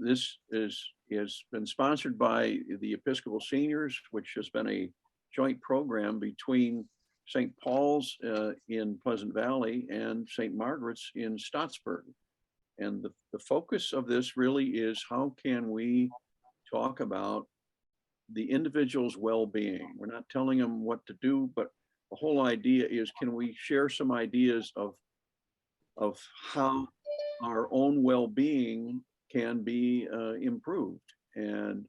this has been sponsored by the Episcopal Seniors, which has been a joint program between St. Paul's in Pleasant Valley and St. Margaret's in Stottsburg. And the focus of this really is how can we talk about the individual's well-being. We're not telling them what to do, but the whole idea is, can we share some ideas of how our own well-being can be improved? And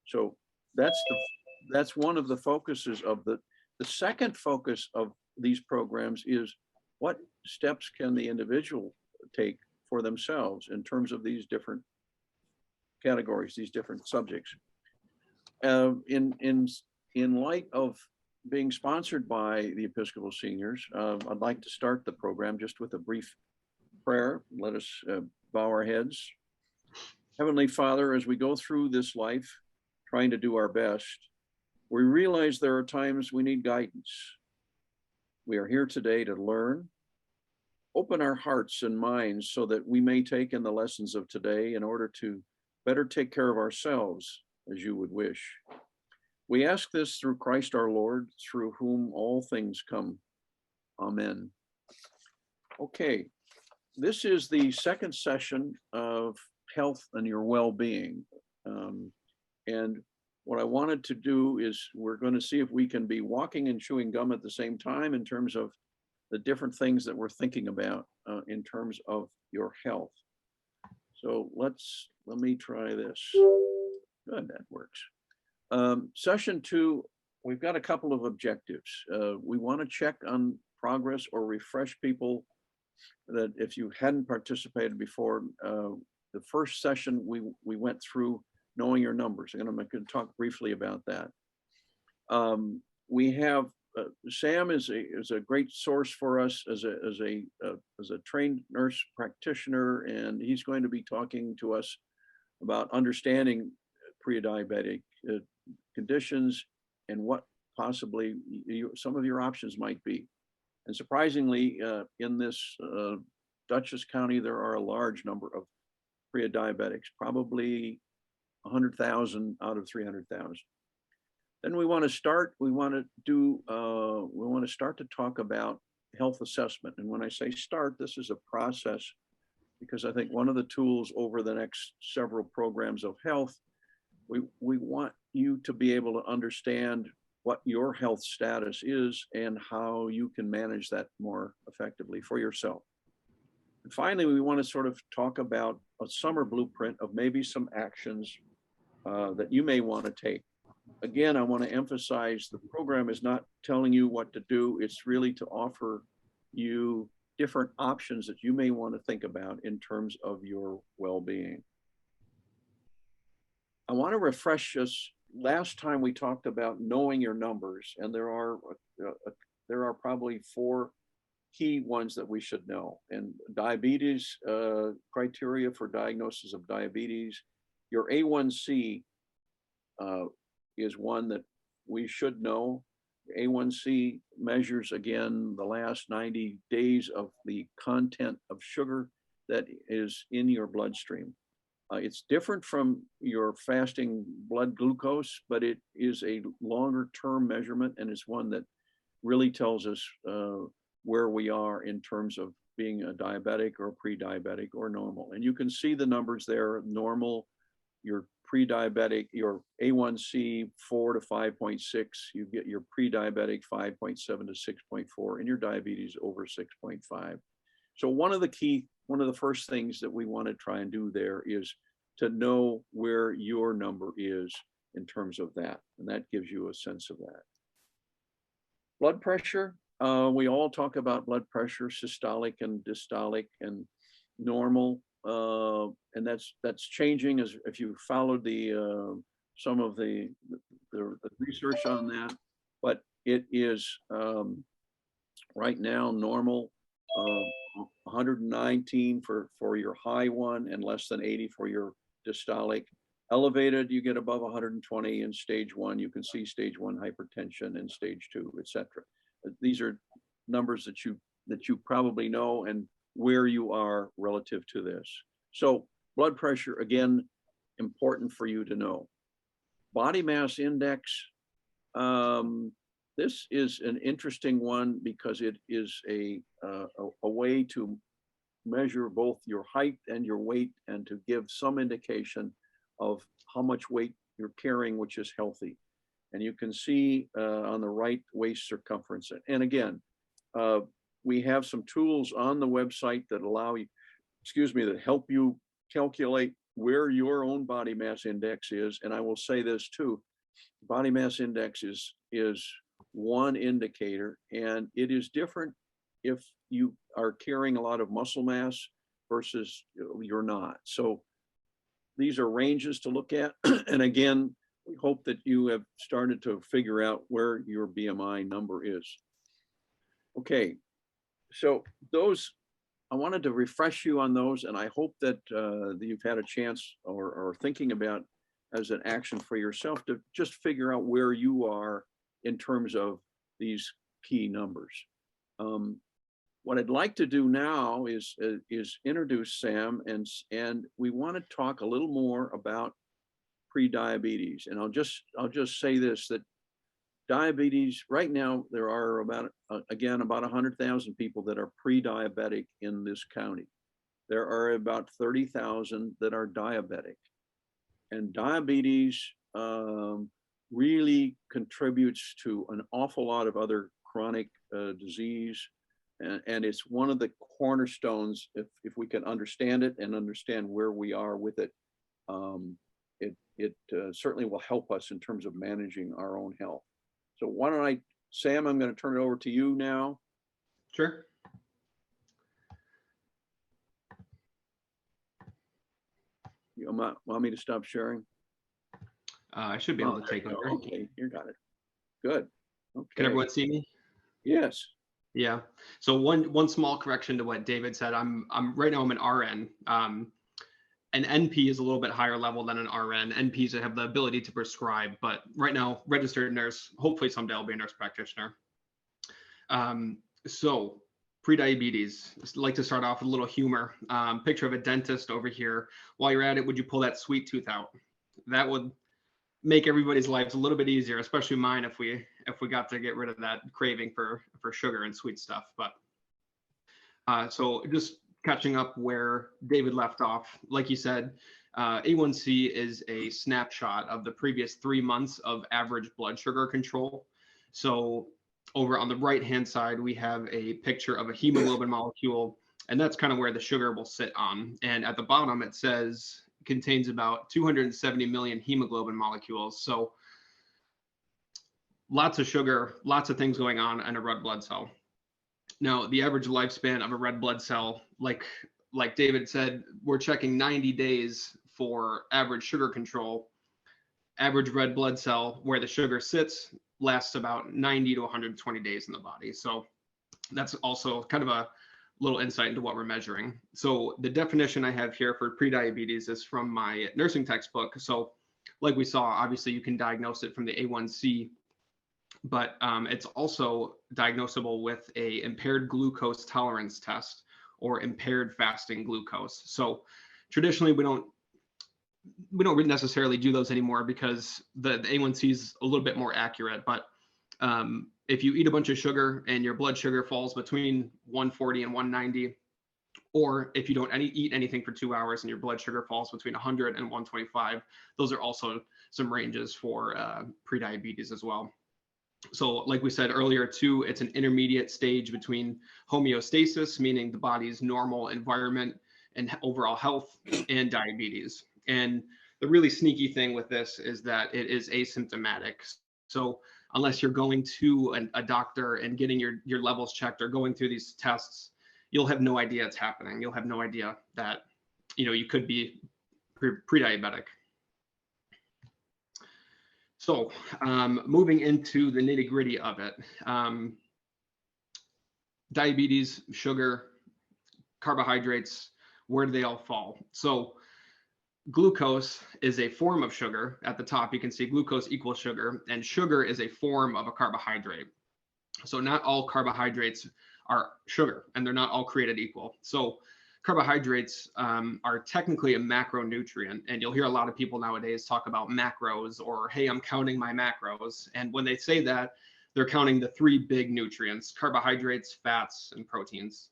so that's one of the focuses of the second focus of these programs is what steps can the individual take for themselves in terms of these different categories, these different subjects. In light of being sponsored by the Episcopal Seniors, I'd like to start the program just with a brief prayer. Let us bow our heads. Heavenly Father, as we go through this life, trying to do our best, we realize there are times we need guidance. We are here today to learn. Open our hearts and minds so that we may take in the lessons of today in order to better take care of ourselves as you would wish. We ask this through Christ our Lord, through whom all things come. Amen. Okay, this is the second session of health and your well-being. And what I wanted to do is we're going to see if we can be walking and chewing gum at the same time in terms of the different things that we're thinking about in terms of your health. So let me try this. Good, that works. Session 2, we've got a couple of objectives. We want to check on progress or refresh people that if you hadn't participated before, the first session we went through knowing your numbers. And I'm going to talk briefly about that. We have Sam is a great source for us as a trained nurse practitioner, and he's going to be talking to us about understanding pre-diabetic conditions and what possibly some of your options might be. And surprisingly, in this Dutchess County, there are a large number of pre-diabetics, probably 100,000 out of 300,000. Then we want to start to talk about health assessment. And when I say start, this is a process, because I think one of the tools over the next several programs of health, we want you to be able to understand what your health status is and how you can manage that more effectively for yourself. And finally, we want to sort of talk about a summer blueprint of maybe some actions that you may want to take. Again, I want to emphasize the program is not telling you what to do. It's really to offer you different options that you may want to think about in terms of your well-being. I want to refresh us. Last time we talked about knowing your numbers, and there are probably 4 key ones that we should know. And diabetes, criteria for diagnosis of diabetes, your A1C is one that we should know. A1C measures, again, the last 90 days of the content of sugar that is in your bloodstream. It's different from your fasting blood glucose, but it is a longer term measurement, and it's one that really tells us where we are in terms of being a diabetic or pre-diabetic or normal. And you can see the numbers there. Normal, your pre-diabetic, your A1C 4 to 5.6, you get your pre-diabetic 5.7 to 6.4, and your diabetes over 6.5. So one of the first things that we want to try and do there is to know where your number is in terms of that. And that gives you a sense of that. Blood pressure, we all talk about blood pressure, systolic and diastolic and normal. And that's changing as if you followed some of the research on that, but it is right now normal, 119 for your high one and less than 80 for your diastolic. Elevated, you get above 120 in stage 1. You can see stage 1 hypertension and stage 2, etc. These are numbers that you probably know and where you are relative to this. So blood pressure, again, important for you to know. Body mass index, this is an interesting one because it is a way to measure both your height and your weight and to give some indication of how much weight you're carrying, which is healthy. And you can see on the right waist circumference. And again, we have some tools on the website that allow you, that help you calculate where your own body mass index is. And I will say this too, body mass index is one indicator, and it is different if you are carrying a lot of muscle mass versus you're not. So these are ranges to look at. And again, we hope that you have started to figure out where your BMI number is. Okay, so those, I wanted to refresh you on those, and I hope that you've had a chance or are thinking about as an action for yourself to just figure out where you are in terms of these key numbers. What I'd like to do now is introduce Sam, and we want to talk a little more about pre-diabetes. And I'll just say this, that diabetes, right now, there are about 100,000 people that are pre-diabetic in this county. There are about 30,000 that are diabetic. And diabetes really contributes to an awful lot of other chronic disease. And it's one of the cornerstones, if we can understand it and understand where we are with it, it certainly will help us in terms of managing our own health. So why don't Sam, I'm going to turn it over to you now. Sure. You want me to stop sharing? I should be able to take over. Okay, you got it. Good. Okay. Can everyone see me? Yes. Yeah. So one small correction to what David said. I'm right now I'm an RN. An NP is a little bit higher level than an RN. NPs have the ability to prescribe, but right now, registered nurse, hopefully someday I'll be a nurse practitioner. So pre-diabetes, I'd like to start off with a little humor. Picture of a dentist over here. While you're at it, would you pull that sweet tooth out? That would make everybody's lives a little bit easier, especially mine if we got to get rid of that craving for sugar and sweet stuff. But so just catching up where David left off, like you said, A1C is a snapshot of the previous 3 months of average blood sugar control. So over on the right-hand side, we have a picture of a hemoglobin molecule, and that's kind of where the sugar will sit on. And at the bottom, it says contains about 270 million hemoglobin molecules. So lots of sugar, lots of things going on in a red blood cell. Now, the average lifespan of a red blood cell, like David said, we're checking 90 days for average sugar control. Average red blood cell, where the sugar sits, lasts about 90 to 120 days in the body. So that's also kind of a little insight into what we're measuring. So the definition I have here for prediabetes is from my nursing textbook. So like we saw, obviously you can diagnose it from the A1C, but it's also diagnosable with a impaired glucose tolerance test or impaired fasting glucose. So traditionally we don't necessarily do those anymore because the A1C is a little bit more accurate. But if you eat a bunch of sugar and your blood sugar falls between 140 and 190, or if you don't eat anything for 2 hours and your blood sugar falls between 100 and 125, those are also some ranges for prediabetes as well. So like we said earlier too, it's an intermediate stage between homeostasis, meaning the body's normal environment and overall health, and diabetes. And the really sneaky thing with this is that it is asymptomatic. So unless you're going to a doctor and getting your levels checked or going through these tests, you'll have no idea it's happening. You'll have no idea that, you could be pre-diabetic. So moving into the nitty gritty of it, diabetes, sugar, carbohydrates, where do they all fall? So glucose is a form of sugar. At the top, you can see glucose equals sugar, and sugar is a form of a carbohydrate. So not all carbohydrates are sugar, and they're not all created equal. So carbohydrates are technically a macronutrient, and you'll hear a lot of people nowadays talk about macros, or, hey, I'm counting my macros. And when they say that, they're counting the three big nutrients: carbohydrates, fats, and proteins.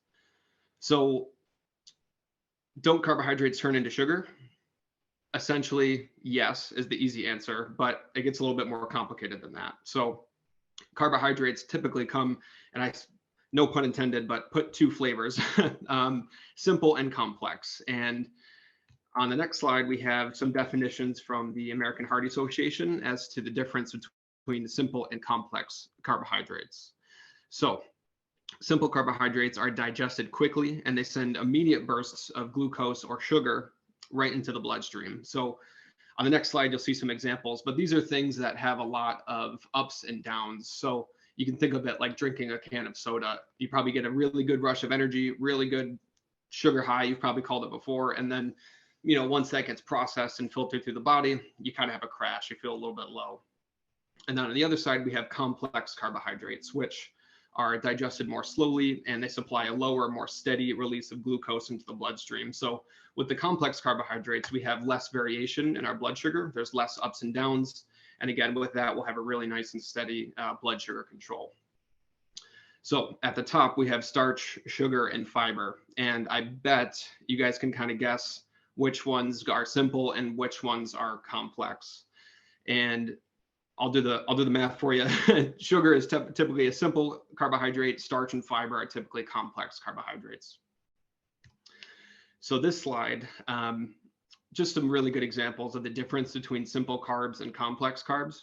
So don't carbohydrates turn into sugar? Essentially, yes, is the easy answer, but it gets a little bit more complicated than that. So carbohydrates typically come, and no pun intended, but put two flavors, simple and complex. And on the next slide, we have some definitions from the American Heart Association as to the difference between the simple and complex carbohydrates. So simple carbohydrates are digested quickly, and they send immediate bursts of glucose or sugar right into the bloodstream. So on the next slide, you'll see some examples, but these are things that have a lot of ups and downs. So you can think of it like drinking a can of soda. You probably get a really good rush of energy, really good sugar high. You've probably called it before. And then, once that gets processed and filtered through the body, you kind of have a crash. You feel a little bit low. And then on the other side, we have complex carbohydrates, which are digested more slowly, and they supply a lower, more steady release of glucose into the bloodstream. So with the complex carbohydrates, we have less variation in our blood sugar. There's less ups and downs. And again, with that, we'll have a really nice and steady blood sugar control. So at the top, we have starch, sugar, and fiber. And I bet you guys can kind of guess which ones are simple and which ones are complex. And I'll do the math for you. Sugar is typically a simple carbohydrate. Starch and fiber are typically complex carbohydrates. So this slide, just some really good examples of the difference between simple carbs and complex carbs.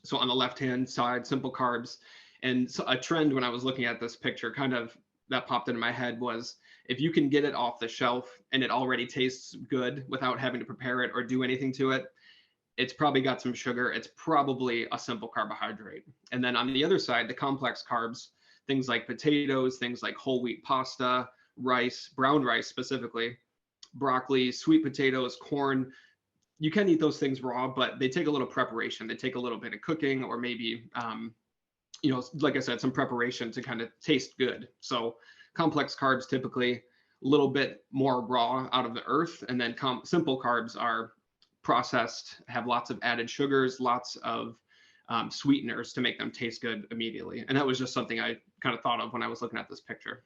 So on the left-hand side, simple carbs. And so a trend when I was looking at this picture kind of that popped into my head was, if you can get it off the shelf and it already tastes good without having to prepare it or do anything to it, it's probably got some sugar. It's probably a simple carbohydrate. And then on the other side, the complex carbs, things like potatoes, things like whole wheat pasta, rice, brown rice specifically, broccoli, sweet potatoes, corn. You can eat those things raw, but they take a little preparation. They take a little bit of cooking, or maybe, like I said, some preparation to kind of taste good. So complex carbs typically a little bit more raw out of the earth. And then simple carbs are processed, have lots of added sugars, lots of sweeteners to make them taste good immediately. And that was just something I kind of thought of when I was looking at this picture.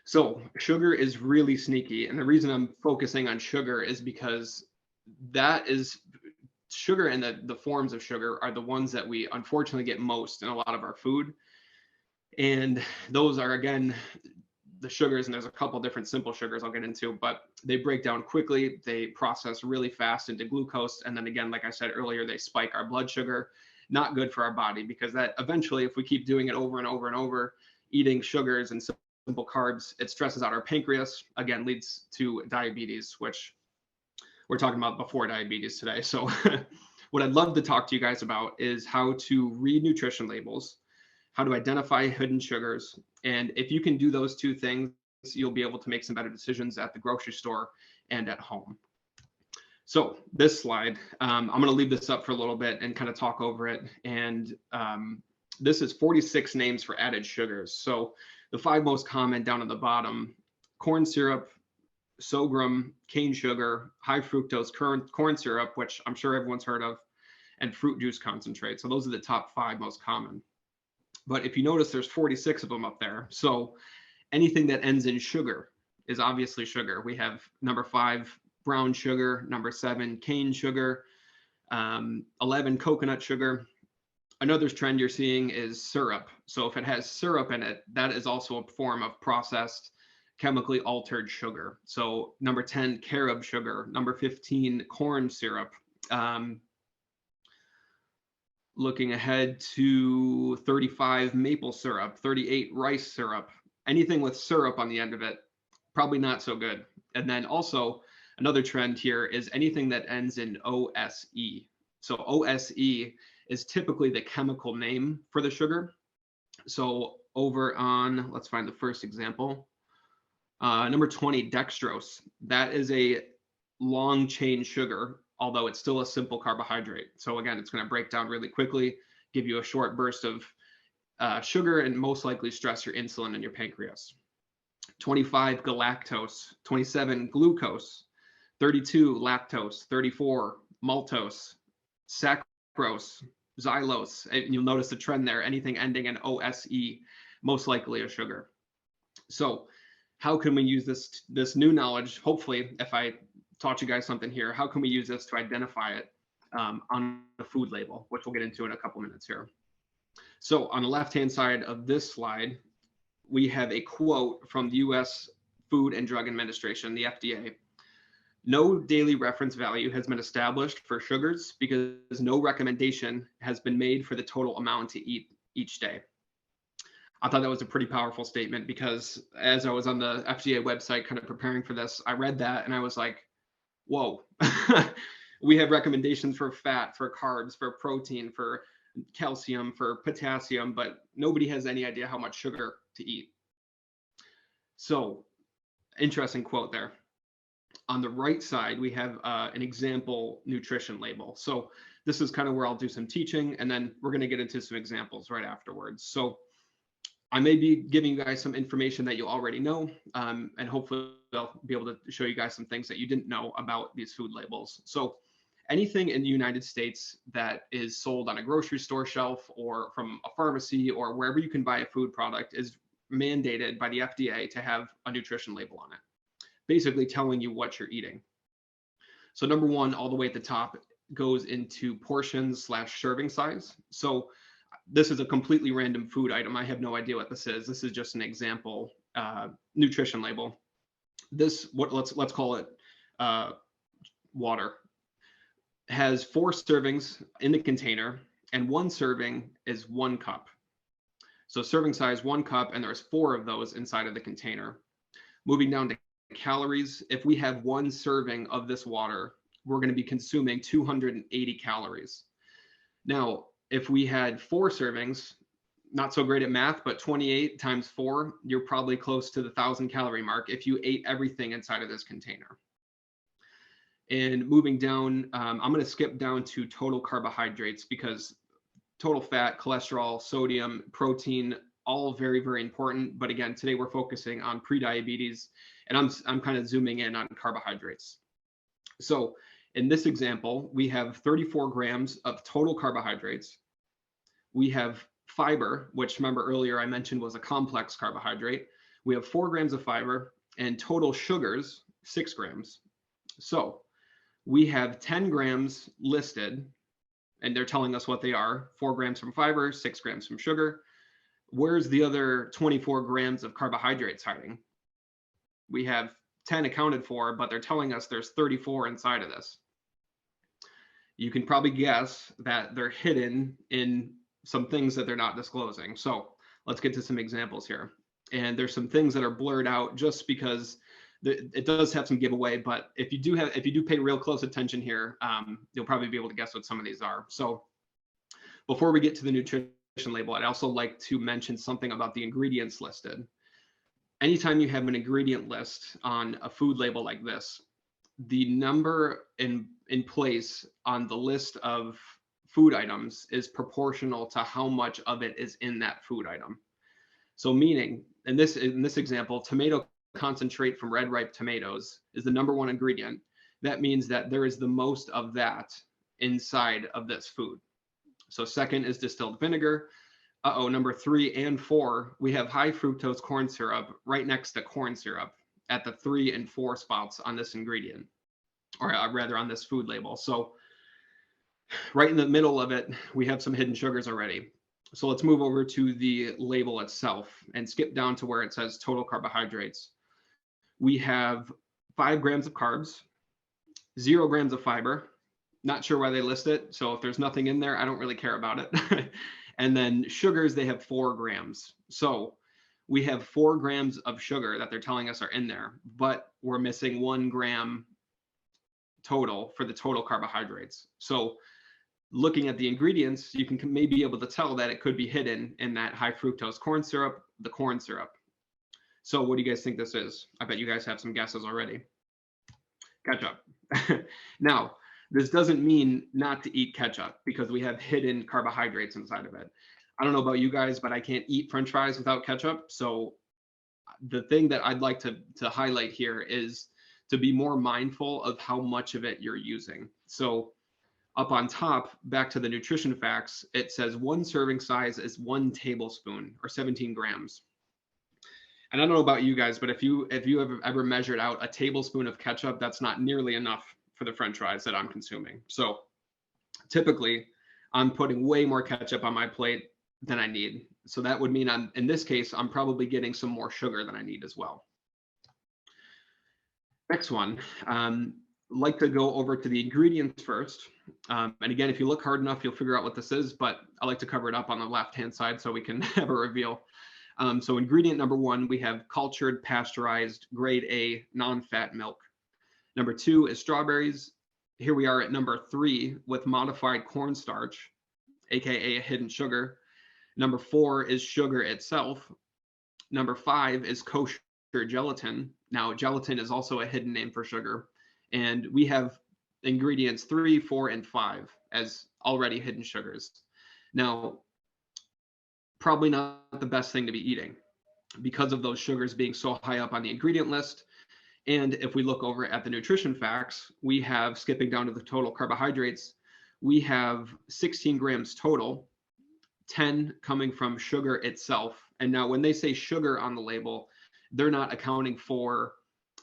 So sugar is really sneaky. And the reason I'm focusing on sugar is because sugar and the forms of sugar are the ones that we unfortunately get most in a lot of our food. And those are, again, the sugars, and there's a couple different simple sugars I'll get into, but they break down quickly. They process really fast into glucose. And then again, like I said earlier, they spike our blood sugar. Not good for our body, because that eventually, if we keep doing it over and over and over, eating sugars and simple carbs, it stresses out our pancreas, again, leads to diabetes, which we're talking about before diabetes today. So what I'd love to talk to you guys about is how to read nutrition labels, how to identify hidden sugars. And if you can do those two things, you'll be able to make some better decisions at the grocery store and at home. So this slide, I'm going to leave this up for a little bit and kind of talk over it. And this is 46 names for added sugars. So the 5 most common down at the bottom: corn syrup, sorghum, cane sugar, high fructose corn syrup, which I'm sure everyone's heard of, and fruit juice concentrate. So those are the top 5 most common. But if you notice, there's 46 of them up there. So anything that ends in sugar is obviously sugar. We have number 5, brown sugar; number 7, cane sugar; 11, coconut sugar. Another trend you're seeing is syrup. So if it has syrup in it, that is also a form of processed, chemically altered sugar. So number 10, carob sugar; number 15, corn syrup. Looking ahead to 35, maple syrup; 38, rice syrup. Anything with syrup on the end of it, probably not so good. And then also another trend here is anything that ends in OSE. So OSE is typically the chemical name for the sugar. So over on, let's find the first example. Number 20, dextrose. That is a long chain sugar, although it's still a simple carbohydrate. So again, it's going to break down really quickly, give you a short burst of sugar, and most likely stress your insulin and your pancreas. 25 galactose, 27 glucose, 32 lactose, 34 maltose, saccharose, xylose. And you'll notice the trend there. Anything ending in OSE, most likely a sugar. So how can we use this new knowledge? Hopefully, if I taught you guys something here, how can we use this to identify it on the food label, which we'll get into in a couple minutes here. So on the left-hand side of this slide, we have a quote from the U.S. Food and Drug Administration, the FDA. No daily reference value has been established for sugars because no recommendation has been made for the total amount to eat each day. I thought that was a pretty powerful statement because as I was on the FDA website kind of preparing for this, I read that and I was like, whoa, we have recommendations for fat, for carbs, for protein, for calcium, for potassium, but nobody has any idea how much sugar to eat. So interesting quote there. On the right side, we have an example nutrition label. So this is kind of where I'll do some teaching, and then we're going to get into some examples right afterwards. So I may be giving you guys some information that you already know, and hopefully I'll be able to show you guys some things that you didn't know about these food labels. So anything in the United States that is sold on a grocery store shelf or from a pharmacy or wherever you can buy a food product is mandated by the FDA to have a nutrition label on it, basically telling you what you're eating. So number one, all the way at the top, goes into portions / serving size. So this is a completely random food item. I have no idea what this is. This is just an example nutrition label. This, let's call it water, has 4 servings in the container, and 1 serving is 1 cup. So serving size 1 cup, and there's 4 of those inside of the container. Moving down to calories, if we have 1 serving of this water, we're going to be consuming 280 calories. Now, if we had 4 servings, not so great at math, but 28 times 4, you're probably close to the 1,000 calorie mark if you ate everything inside of this container. And moving down, I'm going to skip down to total carbohydrates because total fat, cholesterol, sodium, protein, all very, very important. But again, today we're focusing on prediabetes, and I'm kind of zooming in on carbohydrates. So in this example, we have 34 grams of total carbohydrates. We have fiber, which remember earlier I mentioned was a complex carbohydrate. We have 4 grams of fiber, and total sugars, 6 grams. So we have 10 grams listed, and they're telling us what they are: 4 grams from fiber, 6 grams from sugar. Where's the other 24 grams of carbohydrates hiding? We have 10 accounted for, but they're telling us there's 34 inside of this. You can probably guess that they're hidden in some things that they're not disclosing. So let's get to some examples here. And there's some things that are blurred out just because it does have some giveaway, but if you do pay real close attention here, you'll probably be able to guess what some of these are. So before we get to the nutrition label, I'd also like to mention something about the ingredients listed. Anytime you have an ingredient list on a food label like this, the number in place on the list of food items is proportional to how much of it is in that food item. So meaning, in this example, tomato concentrate from red ripe tomatoes is the #1 ingredient. That means that there is the most of that inside of this food. So second is distilled vinegar. Number 3 and 4, we have high fructose corn syrup right next to corn syrup at the 3 and 4 spots on this ingredient, or rather on this food label. So right in the middle of it, we have some hidden sugars already. So let's move over to the label itself and skip down to where it says total carbohydrates. We have 5 grams of carbs, 0 grams of fiber. Not sure why they list it. So if there's nothing in there, I don't really care about it. And then sugars, they have 4 grams. So we have 4 grams of sugar that they're telling us are in there, but we're missing 1 gram total for the total carbohydrates. So looking at the ingredients, you can maybe be able to tell that it could be hidden in that high fructose corn syrup, the corn syrup. So what do you guys think this is? I bet you guys have some guesses already. Ketchup. Now, this doesn't mean not to eat ketchup because we have hidden carbohydrates inside of it. I don't know about you guys, but I can't eat French fries without ketchup. So the thing that I'd like to highlight here is to be more mindful of how much of it you're using. So up on top, back to the nutrition facts, it says one serving size is 1 tablespoon or 17 grams. And I don't know about you guys, but if you have ever measured out a tablespoon of ketchup, that's not nearly enough for the French fries that I'm consuming. So typically, I'm putting way more ketchup on my plate than I need. So that would mean in this case, I'm probably getting some more sugar than I need as well. Next one, like to go over to the ingredients first. And again, if you look hard enough, you'll figure out what this is, but I like to cover it up on the left-hand side so we can have a reveal. So ingredient number 1, we have cultured, pasteurized, grade A, non-fat milk. Number 2 is strawberries. Here we are at number 3 with modified cornstarch, AKA a hidden sugar. Number 4 is sugar itself. Number 5 is kosher gelatin. Now, gelatin is also a hidden name for sugar. And we have ingredients 3, 4, and 5 as already hidden sugars. Now, probably not the best thing to be eating because of those sugars being so high up on the ingredient list. And if we look over at the nutrition facts, we have, skipping down to the total carbohydrates, we have 16 grams total, 10 coming from sugar itself. And now when they say sugar on the label, they're not accounting for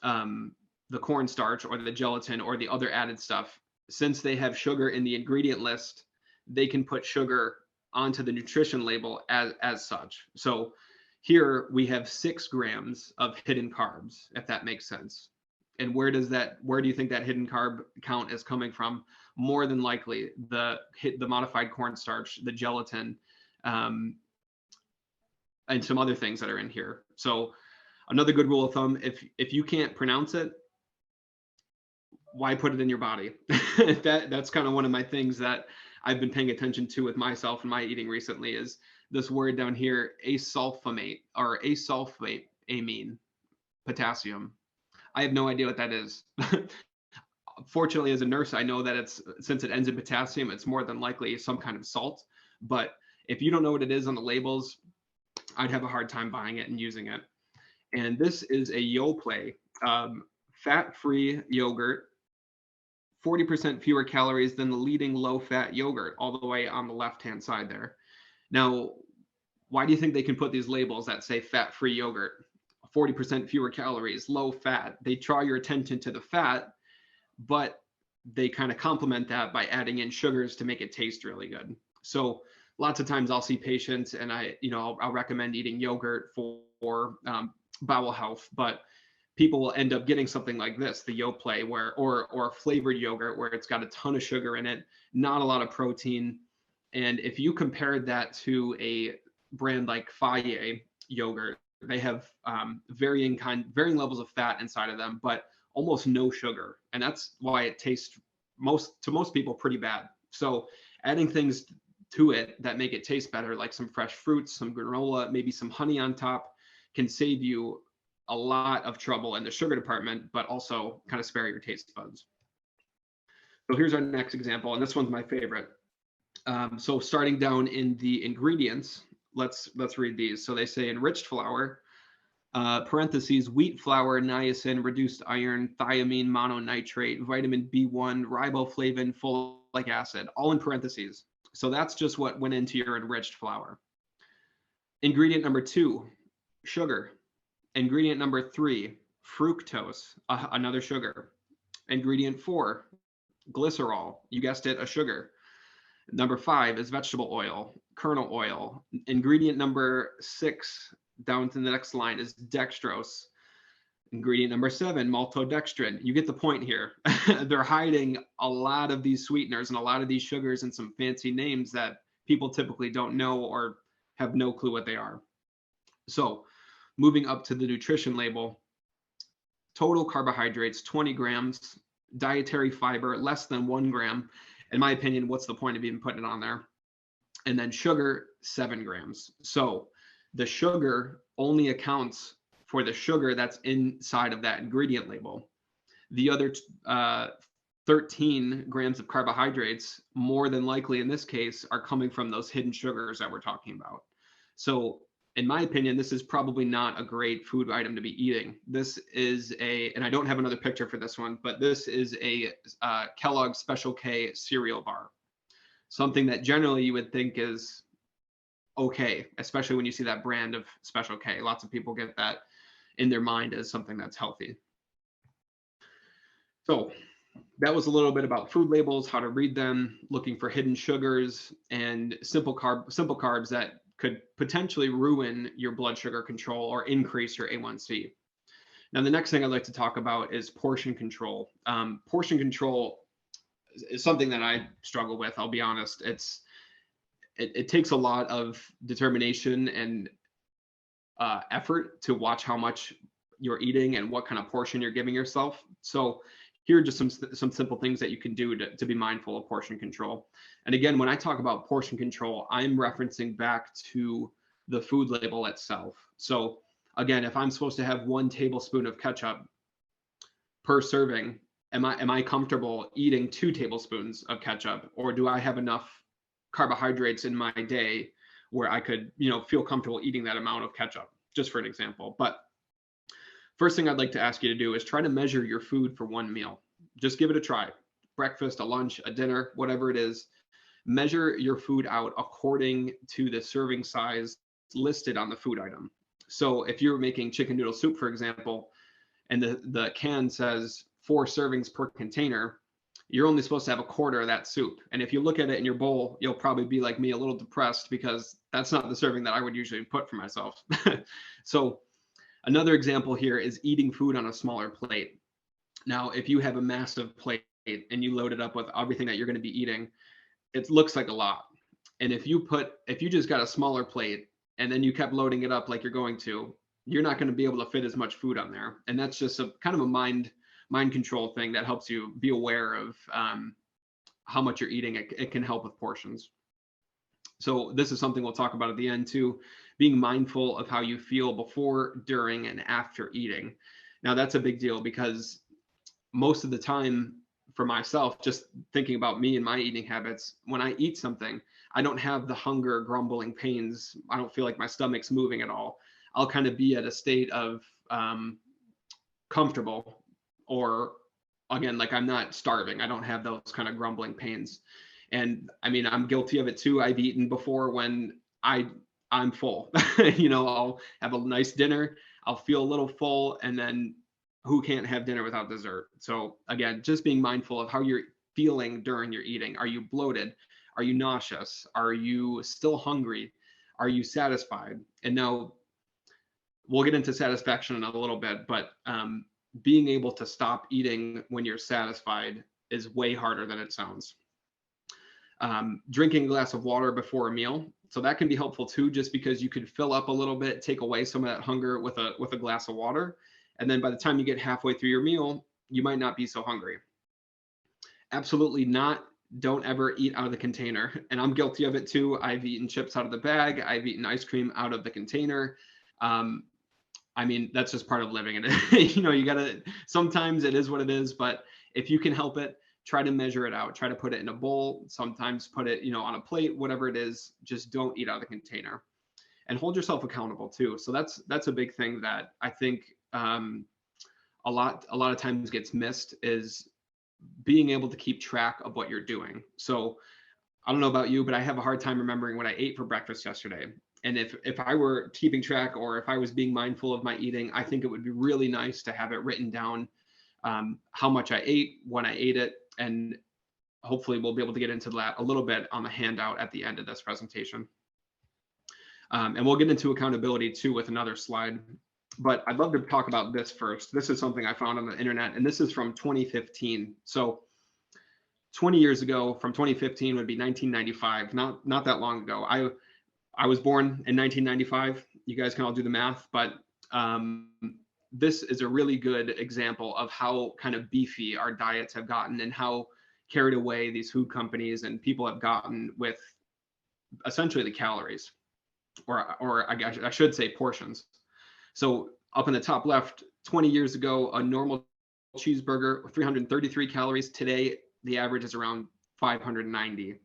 the cornstarch or the gelatin or the other added stuff. Since they have sugar in the ingredient list, they can put sugar onto the nutrition label as such. So here we have 6 grams of hidden carbs, if that makes sense. And where do you think that hidden carb count is coming from? More than likely the modified cornstarch, the gelatin, and some other things that are in here. So another good rule of thumb, if you can't pronounce it, why put it in your body? That's kind of one of my things that I've been paying attention to with myself and my eating recently is this word down here, asulfamate or asulfate amine potassium. I have no idea what that is. Fortunately, as a nurse, I know that since it ends in potassium, it's more than likely some kind of salt. But if you don't know what it is on the labels, I'd have a hard time buying it and using it. And this is a Yoplait, fat-free yogurt, 40% fewer calories than the leading low-fat yogurt, all the way on the left-hand side there. Now, why do you think they can put these labels that say fat-free yogurt, 40% fewer calories, low fat? They draw your attention to the fat, but they kind of complement that by adding in sugars to make it taste really good. So lots of times I'll see patients and I'll recommend eating yogurt for bowel health, but people will end up getting something like this, the Yoplait, or flavored yogurt where it's got a ton of sugar in it, not a lot of protein. And if you compare that to a brand like Fage yogurt, they have varying levels of fat inside of them, but almost no sugar. And that's why it tastes to most people pretty bad. So adding things to it that make it taste better, like some fresh fruits, some granola, maybe some honey on top, can save you a lot of trouble in the sugar department, but also kind of spare your taste buds. So here's our next example, and this one's my favorite. So starting down in the ingredients, let's read these. So they say enriched flour, parentheses, wheat flour, niacin, reduced iron, thiamine, mononitrate, vitamin B1, riboflavin, folic acid, all in parentheses. So that's just what went into your enriched flour. Ingredient number 2, sugar. Ingredient number 3, fructose, another sugar. Ingredient 4, glycerol, you guessed it, a sugar. Number 5 is vegetable oil, kernel oil. Ingredient number 6, down to the next line, is dextrose. Ingredient number 7, maltodextrin. You get the point here. They're hiding a lot of these sweeteners and a lot of these sugars and some fancy names that people typically don't know or have no clue what they are. So moving up to the nutrition label, total carbohydrates, 20 grams, dietary fiber, less than 1 gram. In my opinion, what's the point of even putting it on there? And then sugar, 7 grams. So the sugar only accounts for the sugar that's inside of that ingredient label. The other 13 grams of carbohydrates, more than likely in this case, are coming from those hidden sugars that we're talking about. So in my opinion, this is probably not a great food item to be eating. This is and I don't have another picture for this one, but this is a Kellogg's Special K cereal bar. Something that generally you would think is okay, especially when you see that brand of Special K. Lots of people get that in their mind as something that's healthy. So that was a little bit about food labels, how to read them, looking for hidden sugars and simple carbs that could potentially ruin your blood sugar control or increase your A1C. Now, the next thing I'd like to talk about is portion control. Portion control is something that I struggle with. I'll be honest. It takes a lot of determination and effort to watch how much you're eating and what kind of portion you're giving yourself. So here are just some simple things that you can do to be mindful of portion control. And again, when I talk about portion control, I'm referencing back to the food label itself. So again, if I'm supposed to have 1 tablespoon of ketchup per serving, am I comfortable eating 2 tablespoons of ketchup, or do I have enough carbohydrates in my day where I could, feel comfortable eating that amount of ketchup, just for an example. But first thing I'd like to ask you to do is try to measure your food for 1 meal. Just give it a try. Breakfast, a lunch, a dinner, whatever it is. Measure your food out according to the serving size listed on the food item. So if you're making chicken noodle soup, for example, and the can says 4 servings per container, you're only supposed to have 1/4 of that soup. And if you look at it in your bowl, you'll probably be like me, a little depressed, because that's not the serving that I would usually put for myself. So another example here is eating food on a smaller plate. Now, if you have a massive plate and you load it up with everything that you're going to be eating, it looks like a lot. And if you just got a smaller plate and then you kept loading it up like you're going to, you're not going to be able to fit as much food on there. And that's just a kind of a mind control thing that helps you be aware of how much you're eating. It can help with portions. So this is something we'll talk about at the end too, being mindful of how you feel before, during, and after eating. Now that's a big deal, because most of the time for myself, just thinking about me and my eating habits, when I eat something, I don't have the hunger, grumbling pains. I don't feel like my stomach's moving at all. I'll kind of be at a state of comfortable, or again, like I'm not starving. I don't have those kind of grumbling pains. And I mean, I'm guilty of it too. I've eaten before when I'm full. I'll have a nice dinner, I'll feel a little full, and then who can't have dinner without dessert? So again, just being mindful of how you're feeling during your eating. Are you bloated? Are you nauseous? Are you still hungry? Are you satisfied? And now we'll get into satisfaction in a little bit, but being able to stop eating when you're satisfied is way harder than it sounds. Drinking a glass of water before a meal. So that can be helpful too, just because you could fill up a little bit, take away some of that hunger with a glass of water. And then by the time you get halfway through your meal, you might not be so hungry. Absolutely not. Don't ever eat out of the container. And I'm guilty of it too. I've eaten chips out of the bag. I've eaten ice cream out of the container. I mean, that's just part of living it. You gotta, sometimes it is what it is, but if you can help it, try to measure it out, try to put it in a bowl, sometimes put it, on a plate, whatever it is, just don't eat out of the container, and hold yourself accountable too. So that's a big thing that I think a lot of times gets missed, is being able to keep track of what you're doing. So I don't know about you, but I have a hard time remembering what I ate for breakfast yesterday. And if I were keeping track, or if I was being mindful of my eating, I think it would be really nice to have it written down, how much I ate, when I ate it, and hopefully we'll be able to get into that a little bit on the handout at the end of this presentation. And we'll get into accountability too with another slide. But I'd love to talk about this first. This is something I found on the internet, and this is from 2015. So 20 years ago, from 2015 would be 1995, not that long ago. I was born in 1995. You guys can all do the math, but this is a really good example of how kind of beefy our diets have gotten, and how carried away these food companies and people have gotten with essentially the calories, or I should say portions. So up in the top left, 20 years ago, a normal cheeseburger, 333 calories. Today, the average is around 590.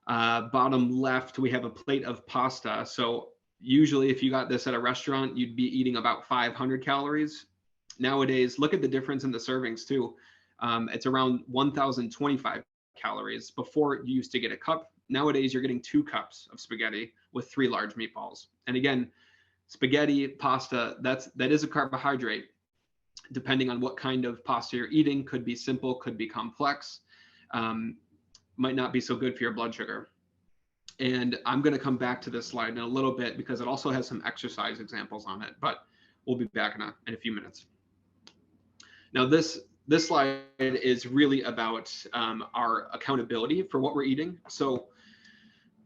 Bottom left, we have a plate of pasta. So usually if you got this at a restaurant, you'd be eating about 500 calories. Nowadays, look at the difference in the servings too. It's around 1,025 calories. Before, you used to get a cup. Nowadays, you're getting 2 cups of spaghetti with 3 large meatballs. And again, spaghetti, pasta, that is a carbohydrate. Depending on what kind of pasta you're eating, could be simple, could be complex, might not be so good for your blood sugar. And I'm going to come back to this slide in a little bit because it also has some exercise examples on it, but we'll be back in a few minutes. Now, this slide is really about our accountability for what we're eating. So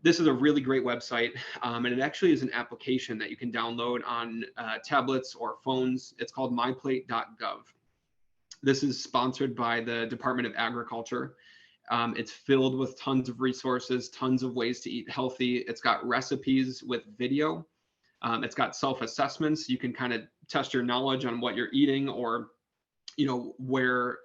this is a really great website, and it actually is an application that you can download on tablets or phones. It's called myplate.gov. This is sponsored by the Department of Agriculture. It's filled with tons of resources, tons of ways to eat healthy. It's got recipes with video. It's got self-assessments. You can kind of test your knowledge on what you're eating, or where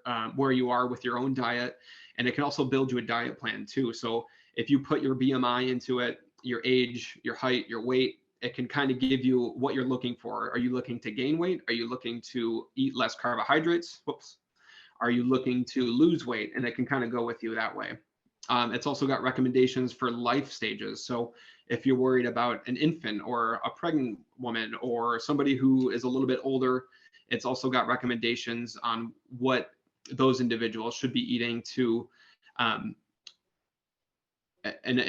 you are with your own diet. And it can also build you a diet plan too. So if you put your BMI into it, your age, your height, your weight, it can kind of give you what you're looking for. Are you looking to gain weight? Are you looking to eat less carbohydrates? Whoops. Are you looking to lose weight? And it can kind of go with you that way. It's also got recommendations for life stages. So if you're worried about an infant or a pregnant woman or somebody who is a little bit older, it's also got recommendations on what those individuals should be eating to, and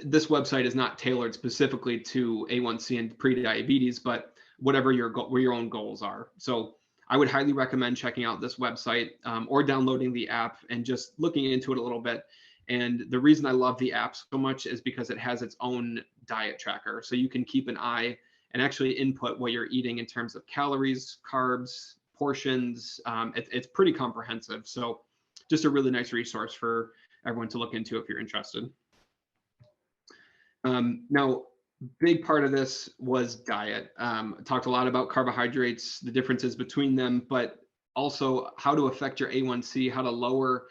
this website is not tailored specifically to A1C and prediabetes, but whatever where your own goals are. So I would highly recommend checking out this website, or downloading the app and just looking into it a little bit. And the reason I love the app so much is because it has its own diet tracker. So you can keep an eye and actually input what you're eating in terms of calories, carbs, portions. It's pretty comprehensive. So just a really nice resource for everyone to look into if you're interested. Now, big part of this was diet. Talked a lot about carbohydrates, the differences between them, but also how to affect your A1C, how to lower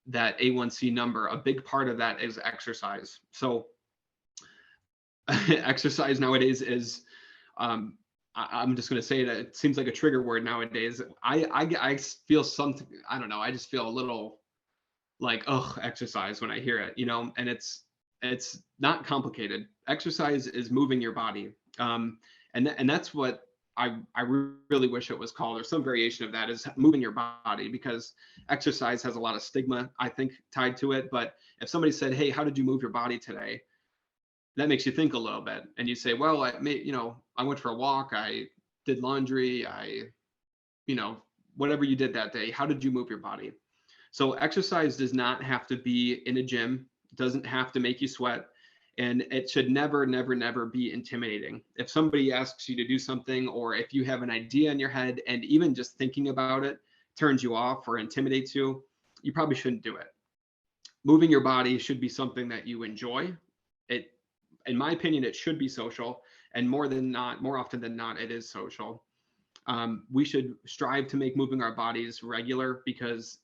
that A1C number. A big part of that is exercise. So exercise nowadays is, I'm just going to say that it seems like a trigger word nowadays. I feel something, I don't know, I just feel a little like, oh, exercise when I hear it, and it's not complicated. Exercise is moving your body. And that's what I really wish it was called, or some variation of that, is moving your body, because exercise has a lot of stigma, I think, tied to it. But if somebody said, hey, how did you move your body today? That makes you think a little bit. And you say, well, I went for a walk, I did laundry, whatever you did that day, how did you move your body? So exercise does not have to be in a gym, doesn't have to make you sweat, and it should never, never, never be intimidating. If somebody asks you to do something, or if you have an idea in your head and even just thinking about it turns you off or intimidates you, you probably shouldn't do it. Moving your body should be something that you enjoy. In my opinion, it should be social, and more often than not, it is social. We should strive to make moving our bodies regular, because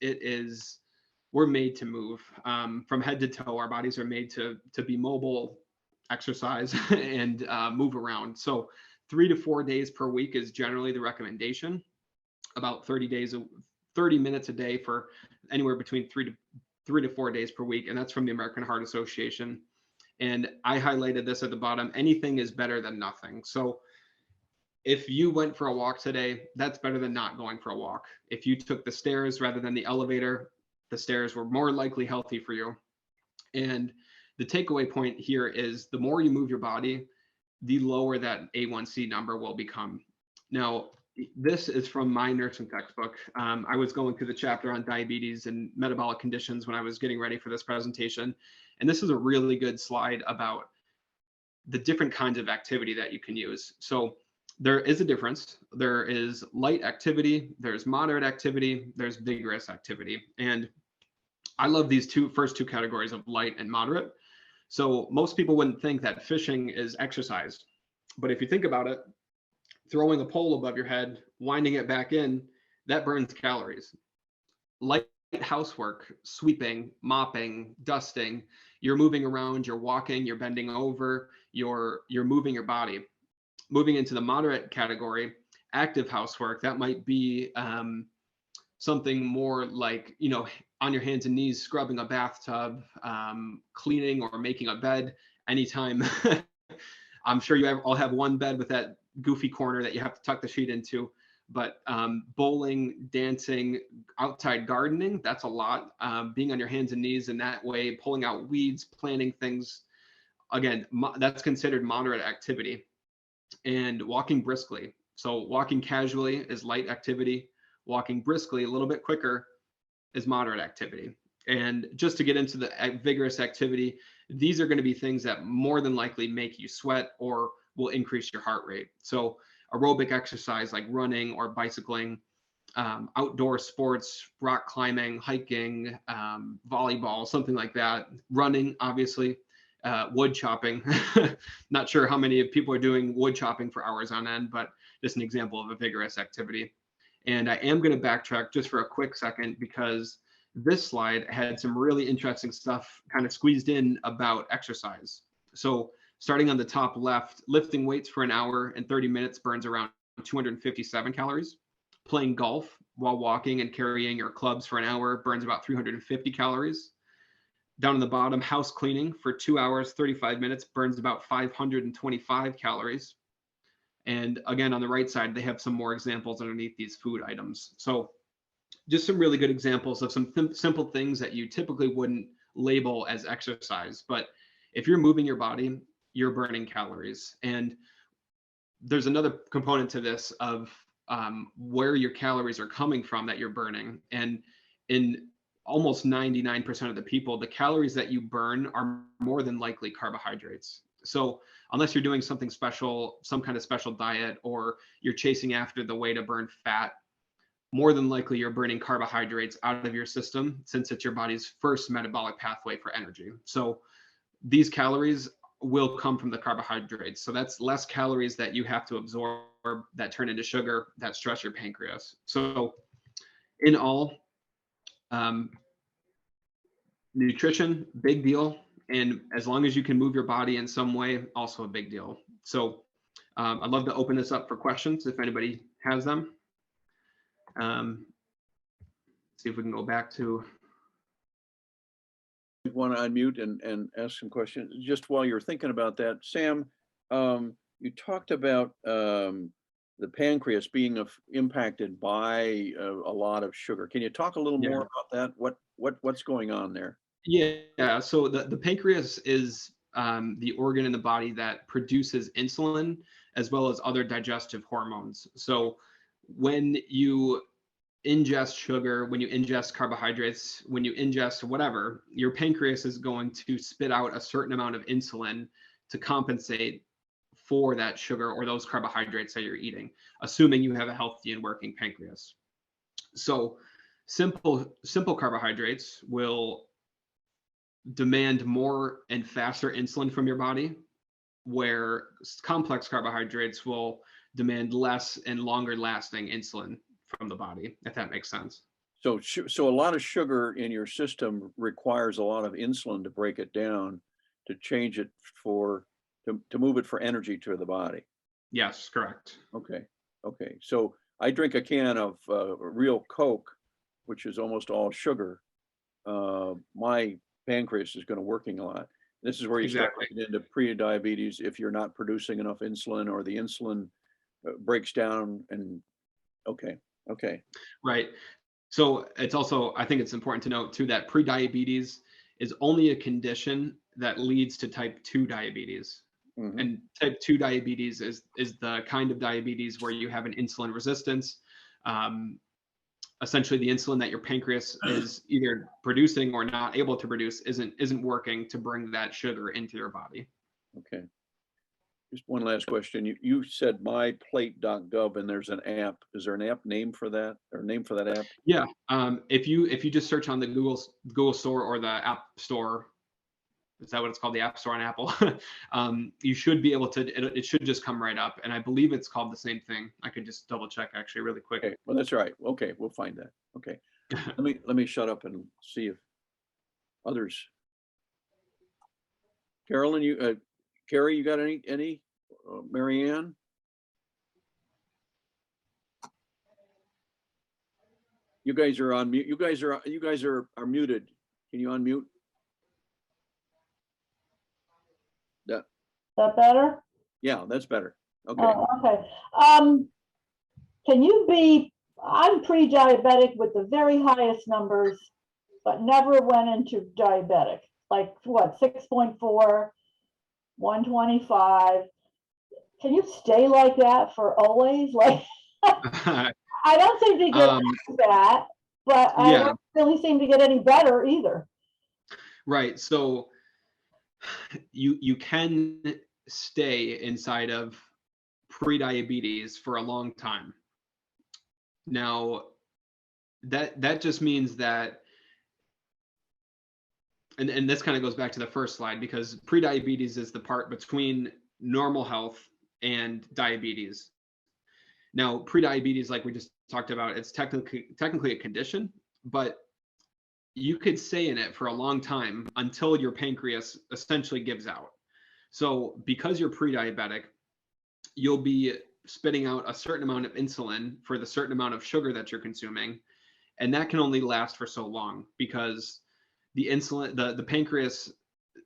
we're made to move from head to toe. Our bodies are made to be mobile, exercise, and move around. So 3 to 4 days per week is generally the recommendation. About 30 minutes a day for anywhere between 3 to 4 days per week. And that's from the American Heart Association. And I highlighted this at the bottom. Anything is better than nothing. So if you went for a walk today, that's better than not going for a walk. If you took the stairs rather than the elevator, the stairs were more likely healthy for you. And the takeaway point here is the more you move your body, the lower that A1C number will become. Now, this is from my nursing textbook. I was going through the chapter on diabetes and metabolic conditions when I was getting ready for this presentation. And this is a really good slide about the different kinds of activity that you can use. So there is a difference. There is light activity, there's moderate activity, there's vigorous activity. And I love these first two categories of light and moderate. So most people wouldn't think that fishing is exercise. But if you think about it, throwing a pole above your head, winding it back in, that burns calories. Light housework, sweeping, mopping, dusting, you're moving around, you're walking, you're bending over, you're moving your body. Moving into the moderate category, active housework, that might be something more like, on your hands and knees, scrubbing a bathtub, cleaning or making a bed anytime. I'm sure you all have one bed with that goofy corner that you have to tuck the sheet into, but bowling, dancing, outside gardening, that's a lot. Being on your hands and knees in that way, pulling out weeds, planting things, again, that's considered moderate activity. And walking briskly. So walking casually is light activity. Walking briskly, a little bit quicker, is moderate activity. And just to get into the vigorous activity, these are going to be things that more than likely make you sweat or will increase your heart rate. So aerobic exercise like running or bicycling, outdoor sports, rock climbing, hiking, volleyball, something like that. Running, obviously. Wood chopping. Not sure how many people are doing wood chopping for hours on end, but just an example of a vigorous activity. And I am going to backtrack just for a quick second because this slide had some really interesting stuff kind of squeezed in about exercise. So starting on the top left, lifting weights for an hour and 30 minutes burns around 257 calories. Playing golf while walking and carrying your clubs for an hour burns about 350 calories. Down on the bottom, house cleaning for 2 hours, 35 minutes burns about 525 calories. And again, on the right side, they have some more examples underneath these food items. So just some really good examples of some simple things that you typically wouldn't label as exercise. But if you're moving your body, you're burning calories. And there's another component to this of where your calories are coming from that you're burning. And in almost 99% of the people, the calories that you burn are more than likely carbohydrates. So unless you're doing something special, some kind of special diet, or you're chasing after the way to burn fat, more than likely you're burning carbohydrates out of your system since it's your body's first metabolic pathway for energy. So these calories will come from the carbohydrates. So that's less calories that you have to absorb that turn into sugar that stress your pancreas. So in all, nutrition, big deal. And as long as you can move your body in some way, also a big deal. So I'd love to open this up for questions if anybody has them. See if we can go back to. You want to unmute and ask some questions? Just while you're thinking about that, Sam, you talked about the pancreas being impacted by a lot of sugar. Can you talk a little more about that? What's going on there? Yeah. So the pancreas is the organ in the body that produces insulin as well as other digestive hormones. So when you ingest sugar, when you ingest carbohydrates, when you ingest whatever, your pancreas is going to spit out a certain amount of insulin to compensate for that sugar or those carbohydrates that you're eating, assuming you have a healthy and working pancreas. So simple carbohydrates will demand more and faster insulin from your body, where complex carbohydrates will demand less and longer lasting insulin from the body, if that makes sense. So a lot of sugar in your system requires a lot of insulin to break it down, to change it to move it for energy to the body. Yes, correct. Okay. So I drink a can of real Coke, which is almost all sugar. My pancreas is going to working a lot. This is where you start getting into prediabetes if you're not producing enough insulin or the insulin breaks down. And okay. Right. So it's also, I think it's important to note too, that prediabetes is only a condition that leads to type 2 diabetes. Mm-hmm. And type 2 diabetes is the kind of diabetes where you have an insulin resistance. Essentially, the insulin that your pancreas is either producing or not able to produce isn't working to bring that sugar into your body. Okay. Just one last question. You said myplate.gov and there's an app. Is there an app name for that or name for that app? Yeah. If you just search on the Google Store or the App Store, is that what it's called? The App Store on Apple. You should be able to, it should just come right up. And I believe it's called the same thing. I could just double check actually really quick. Okay. Well, that's right. Okay. We'll find that. Okay. Let me shut up and see if others. Carolyn, Carrie, you got any? Mary Ann? You guys are on mute. You guys are muted. Can you unmute? That better? Yeah, that's better. Okay. Oh, okay. Can you be, I'm pre-diabetic with the very highest numbers, but never went into diabetic. Like what, 6.4, 125. Can you stay like that for always? Like, I don't seem to get that, but I don't really seem to get any better either. Right. So you can stay inside of pre-diabetes for a long time. Now, that just means that, and this kind of goes back to the first slide, because pre-diabetes is the part between normal health and diabetes. Now, pre-diabetes, like we just talked about, it's technically a condition, but you could stay in it for a long time until your pancreas essentially gives out. So because you're pre-diabetic, you'll be spitting out a certain amount of insulin for the certain amount of sugar that you're consuming. And that can only last for so long, because the insulin, the pancreas,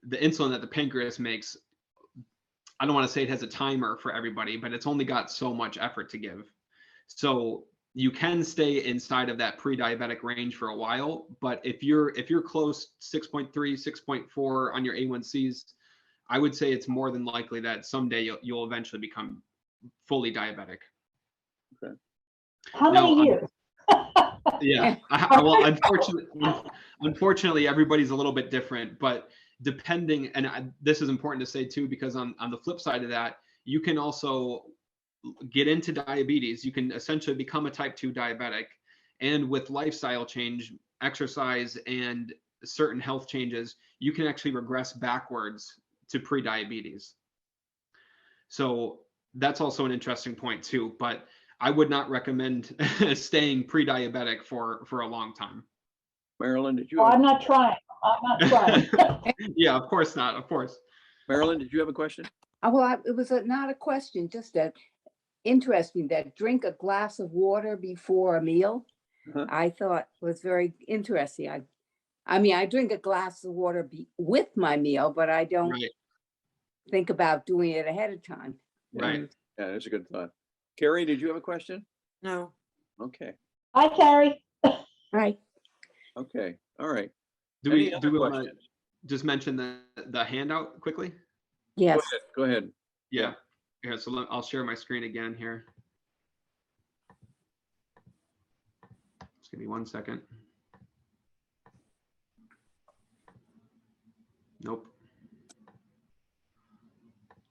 the insulin that the pancreas makes, I don't want to say it has a timer for everybody, but it's only got so much effort to give. So you can stay inside of that pre-diabetic range for a while, but if you're close 6.3, 6.4 on your A1Cs, I would say it's more than likely that someday you'll eventually become fully diabetic. Okay. How many years? Yeah. Well, unfortunately, everybody's a little bit different, but depending, and this is important to say too, because on the flip side of that, you can also get into diabetes. You can essentially become a type 2 diabetic, and with lifestyle change, exercise, and certain health changes, you can actually regress backwards to pre-diabetes. So that's also an interesting point too, but I would not recommend staying pre-diabetic for a long time. Marilyn, did you? Oh, I'm not trying. I'm not trying. Yeah, of course not. Of course. Marilyn, did you have a question? Well, it was not a question, just that interesting, that drink a glass of water before a meal. I thought was very interesting. I mean, I drink a glass of water with my meal, but I don't think about doing it ahead of time. Right. Yeah, that's a good thought. Carrie, did you have a question? No. Okay. Hi, Carrie. Right. Okay. All right. Do we want to just mention the handout quickly? Yes. Go ahead. Yeah. Yeah. So I'll share my screen again here. Just give me 1 second. Nope.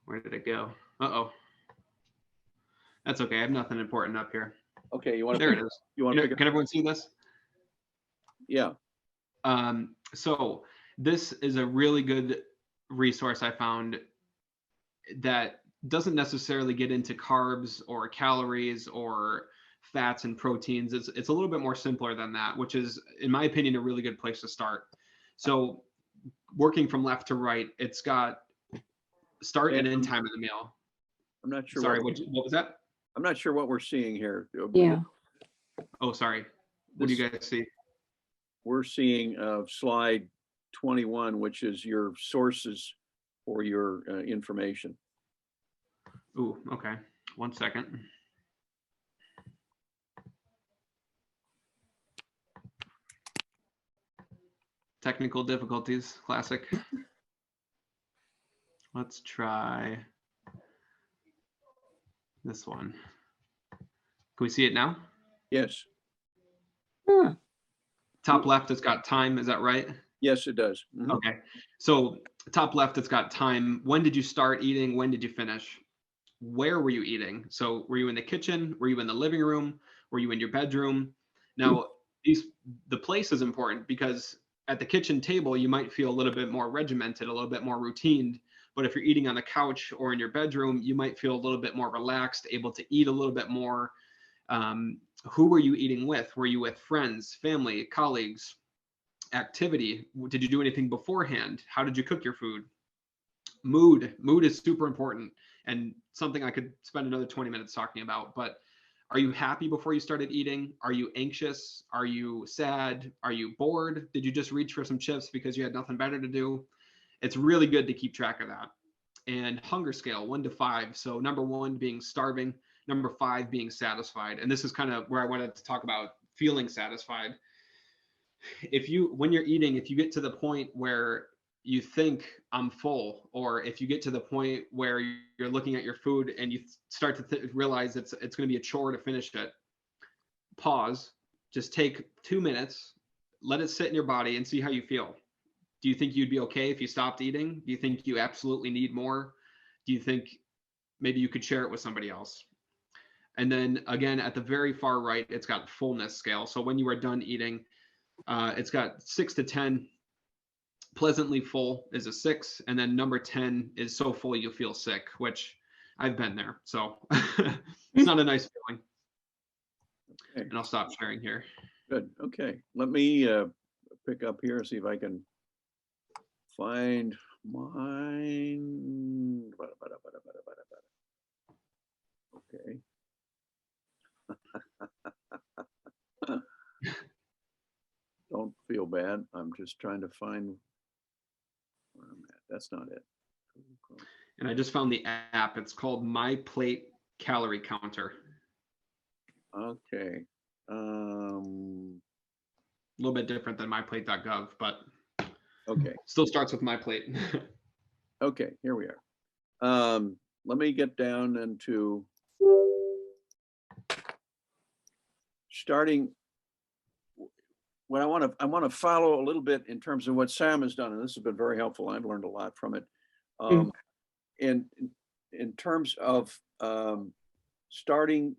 Where did it go? Uh-oh. That's okay. I have nothing important up here. Okay. You want to? There it is. You want to? Can everyone see this? Yeah. So this is a really good resource I found that doesn't necessarily get into carbs or calories or fats and proteins. It's a little bit more simpler than that, which is, in my opinion, a really good place to start. So working from left to right, it's got start and end time of the meal. I'm not sure. Sorry, what was that? I'm not sure what we're seeing here. Yeah. Oh, sorry. What do you guys see? We're seeing slide 21, which is your sources for your information. Ooh, okay. 1 second. Technical difficulties, classic. Let's try this one. Can we see it now? Yes. Top left, it's got time. Is that right? Yes, it does. Mm-hmm. Okay. So top left, it's got time. When did you start eating? When did you finish? Where were you eating? So were you in the kitchen? Were you in the living room? Were you in your bedroom? Now, the place is important, because at the kitchen table, you might feel a little bit more regimented, a little bit more routined. But if you're eating on the couch or in your bedroom, you might feel a little bit more relaxed, able to eat a little bit more. Who were you eating with? Were you with friends, family, colleagues? Activity? Did you do anything beforehand? How did you cook your food? Mood is super important and something I could spend another 20 minutes talking about. But are you happy before you started eating? Are you anxious? Are you sad? Are you bored? Did you just reach for some chips because you had nothing better to do? It's really good to keep track of that. And hunger scale 1 to 5. So number 1 being starving, number 5 being satisfied. And this is kind of where I wanted to talk about feeling satisfied. When you're eating, if you get to the point where you think I'm full, or if you get to the point where you're looking at your food and you start to realize it's going to be a chore to finish it, pause, just take 2 minutes, let it sit in your body and see how you feel. Do you think you'd be okay if you stopped eating? Do you think you absolutely need more? Do you think maybe you could share it with somebody else? And then again, at the very far right, it's got fullness scale. So when you are done eating, it's got 6 to 10. Pleasantly full is a 6, and then number 10 is so full you feel sick, which I've been there. So it's not a nice feeling. Okay. And I'll stop sharing here. Good. Okay. Let me pick up here and see if I can find mine. Okay. Don't feel bad. I'm just trying to find where I'm at. That's not it. And I just found the app. It's called My Plate Calorie Counter. Okay. A little bit different than myplate.gov, but okay. Still starts with My Plate. Okay, here we are. Let me get down into starting. What I want to follow a little bit in terms of what Sam has done, and this has been very helpful. I've learned a lot from it. In terms of starting,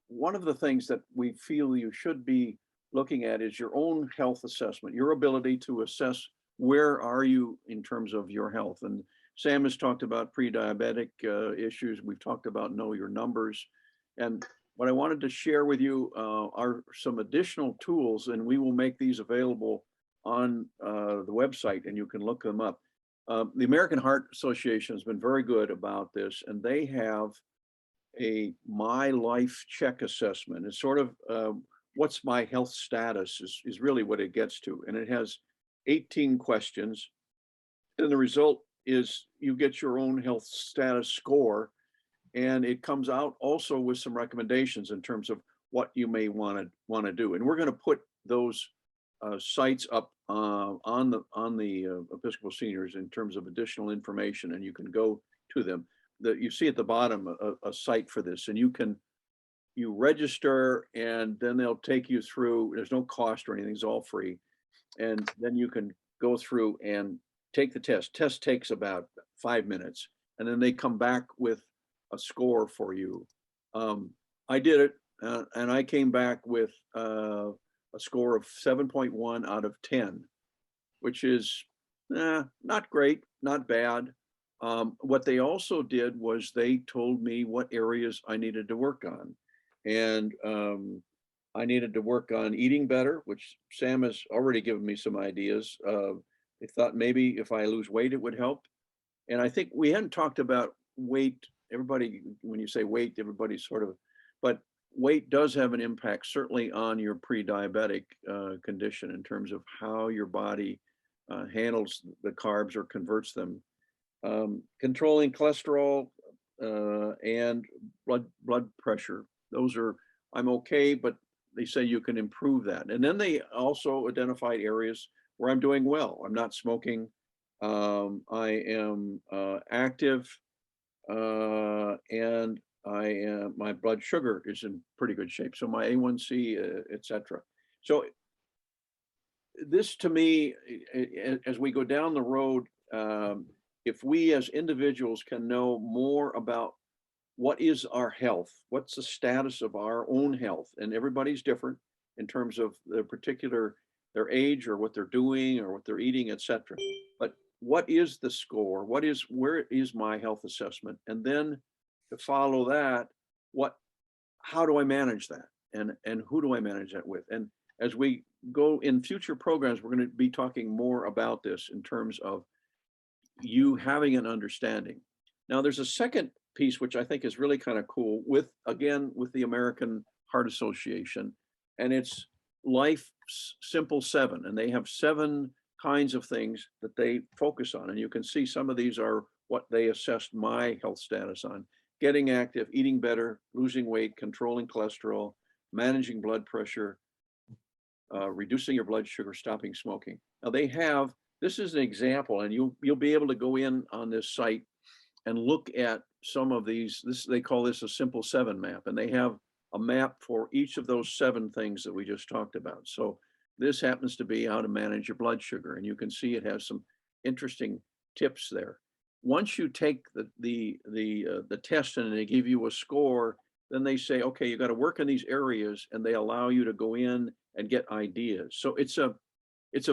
one of the things that we feel you should be looking at is your own health assessment, your ability to assess where are you in terms of your health. And Sam has talked about pre-diabetic issues. We've talked about know your numbers. And what I wanted to share with you are some additional tools, and we will make these available on the website, and you can look them up. The American Heart Association has been very good about this, and they have a My Life Check assessment. It's sort of what's my health status is really what it gets to. And it has 18 questions. And the result is you get your own health status score. And it comes out also with some recommendations in terms of what you may want to do. And we're going to put those sites up on the Episcopal Seniors in terms of additional information, and you can go to them. You see at the bottom a site for this, and you register, and then they'll take you through. There's no cost or anything; it's all free, and then you can go through and take the test. Test takes about 5 minutes, and then they come back with a score for you. I did it, and I came back with a score of 7.1 out of 10, which is not great, not bad. What they also did was they told me what areas I needed to work on. And I needed to work on eating better, which Sam has already given me some ideas. They thought maybe if I lose weight, it would help. And I think we hadn't talked about weight. Everybody, when you say weight, everybody's sort of, but weight does have an impact certainly on your pre-diabetic condition in terms of how your body handles the carbs or converts them. Controlling cholesterol and blood pressure. Those are, I'm okay, but they say you can improve that. And then they also identified areas where I'm doing well. I'm not smoking. I am active, and my blood sugar is in pretty good shape. So my A1C, etc. So this to me, as we go down the road, if we as individuals can know more about what is our health, what's the status of our own health, and everybody's different in terms of their age or what they're doing or what they're eating, etc. But what is the score? Where is my health assessment? And then to follow that, how do I manage that? and who do I manage that with? And as we go in future programs, we're going to be talking more about this in terms of you having an understanding. Now, there's a second piece, which I think is really kind of cool with, again, with the American Heart Association, and it's Life Simple 7. And they have 7 kinds of things that they focus on. And you can see some of these are what they assessed my health status on: getting active, eating better, losing weight, controlling cholesterol, managing blood pressure, reducing your blood sugar, stopping smoking. Now they have, this is an example, and you'll be able to go in on this site and look at some of these. They call this a Simple 7 map, and they have a map for each of those 7 things that we just talked about. So this happens to be how to manage your blood sugar, and you can see it has some interesting tips there. Once you take the test and they give you a score, then they say, okay, you got to work in these areas, and they allow you to go in and get ideas. So it's a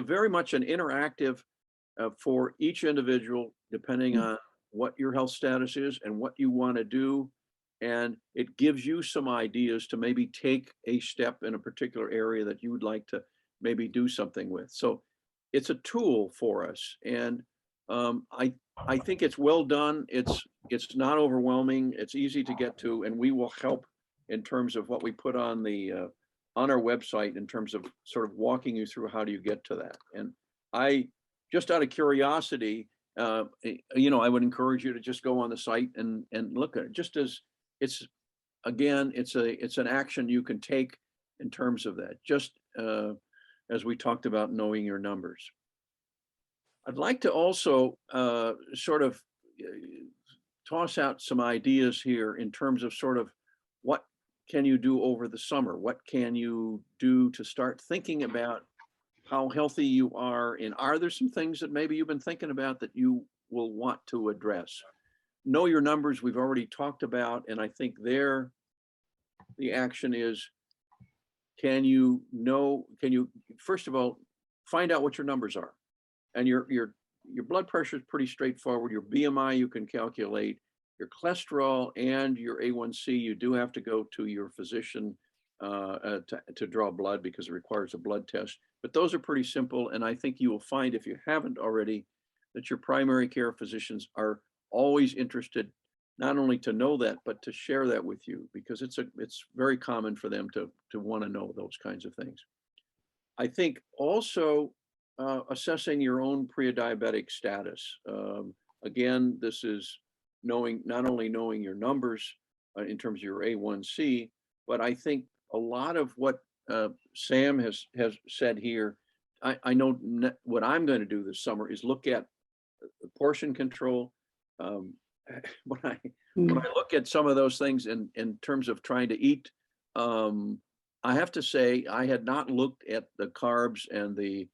very much an interactive for each individual, depending on what your health status is and what you want to do. And it gives you some ideas to maybe take a step in a particular area that you would like to maybe do something with. So it's a tool for us. And I think it's well done. It's not overwhelming. It's easy to get to, and we will help in terms of what we put on the on our website in terms of sort of walking you through how do you get to that. And I, just out of curiosity, you know, I would encourage you to just go on the site and look at it. Just as it's, again, it's an action you can take in terms of that. Just as we talked about knowing your numbers. I'd like to also sort of toss out some ideas here in terms of sort of what can you do over the summer? What can you do to start thinking about how healthy you are? And are there some things that maybe you've been thinking about that you will want to address? Know your numbers, we've already talked about, and I think there the action is, can you first of all find out what your numbers are? And your blood pressure is pretty straightforward. Your BMI you can calculate. Your cholesterol and your A1C, you do have to go to your physician to draw blood because it requires a blood test. But those are pretty simple. And I think you will find, if you haven't already, that your primary care physicians are always interested not only to know that, but to share that with you, because it's very common for them to want to know those kinds of things. I think also assessing your own pre-diabetic status. Again, this is not only knowing your numbers in terms of your A1C, but I think a lot of what Sam has said here, I know what I'm going to do this summer is look at portion control. When I look at some of those things in terms of trying to eat, I have to say I had not looked at the carbs and the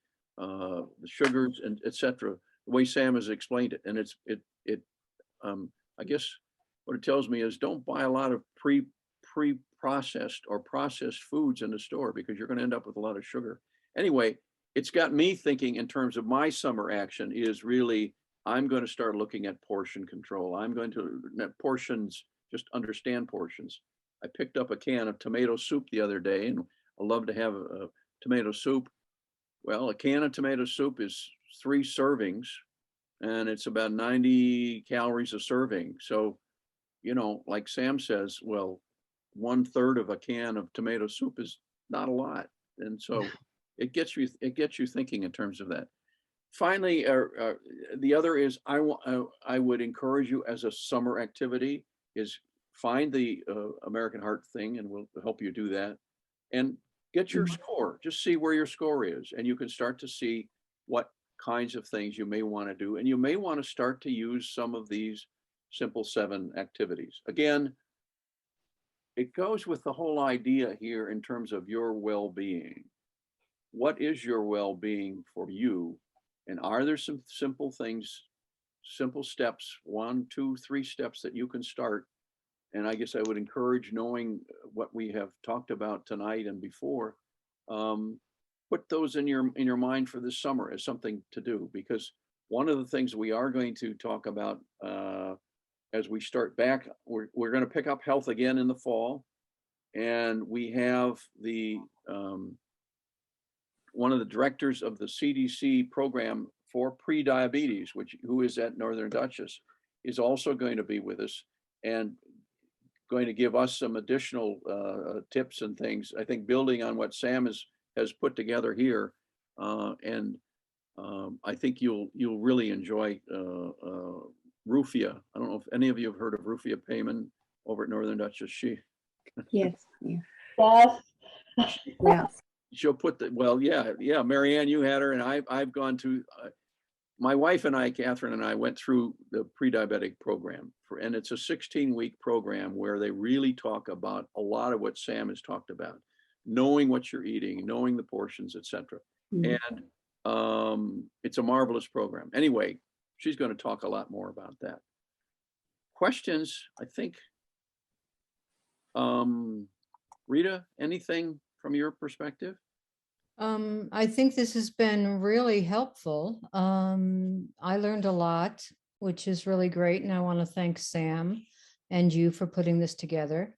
sugars and etc. the way Sam has explained it, and I guess what it tells me is don't buy a lot of pre-processed or processed foods in the store, because you're going to end up with a lot of sugar. Anyway, it's got me thinking in terms of my summer action is really, I'm going to start looking at portion control. I'm going to portions, just understand portions. I picked up a can of tomato soup the other day, and I love to have a tomato soup. Well, a can of tomato soup is 3 servings, and it's about 90 calories a serving. So, you know, like Sam says, well, 1/3 of a can of tomato soup is not a lot. And so it gets you thinking in terms of that. Finally, the other is I would encourage you as a summer activity is find the American Heart thing, and we'll help you do that. And get your score, just see where your score is. And you can start to see what kinds of things you may want to do. And you may want to start to use some of these Simple 7 activities. Again, it goes with the whole idea here in terms of your well-being. What is your well-being for you? And are there some simple things, simple steps, 1, 2, 3 steps that you can start? And I guess I would encourage, knowing what we have talked about tonight and before, put those in your mind for this summer as something to do, because one of the things we are going to talk about as we start back, we're going to pick up health again in the fall. and we have the one of the directors of the CDC program for prediabetes, who is at Northern Dutchess, is also going to be with us and going to give us some additional tips and things. I think building on what Sam has put together here, and I think you'll really enjoy Rufia. I don't know if any of you have heard of Rufia Payman over at Northern Dutchess. Yes, yeah, Yes. yeah. She'll put yeah, Marianne, you had her, and I've gone to. My wife and I, Catherine and I, went through the pre-diabetic program, and it's a 16-week program where they really talk about a lot of what Sam has talked about, knowing what you're eating, knowing the portions, etc. Mm. And it's a marvelous program. Anyway, she's going to talk a lot more about that. Questions, I think. Rita, anything from your perspective? I think this has been really helpful. I learned a lot, which is really great. And I want to thank Sam and you for putting this together.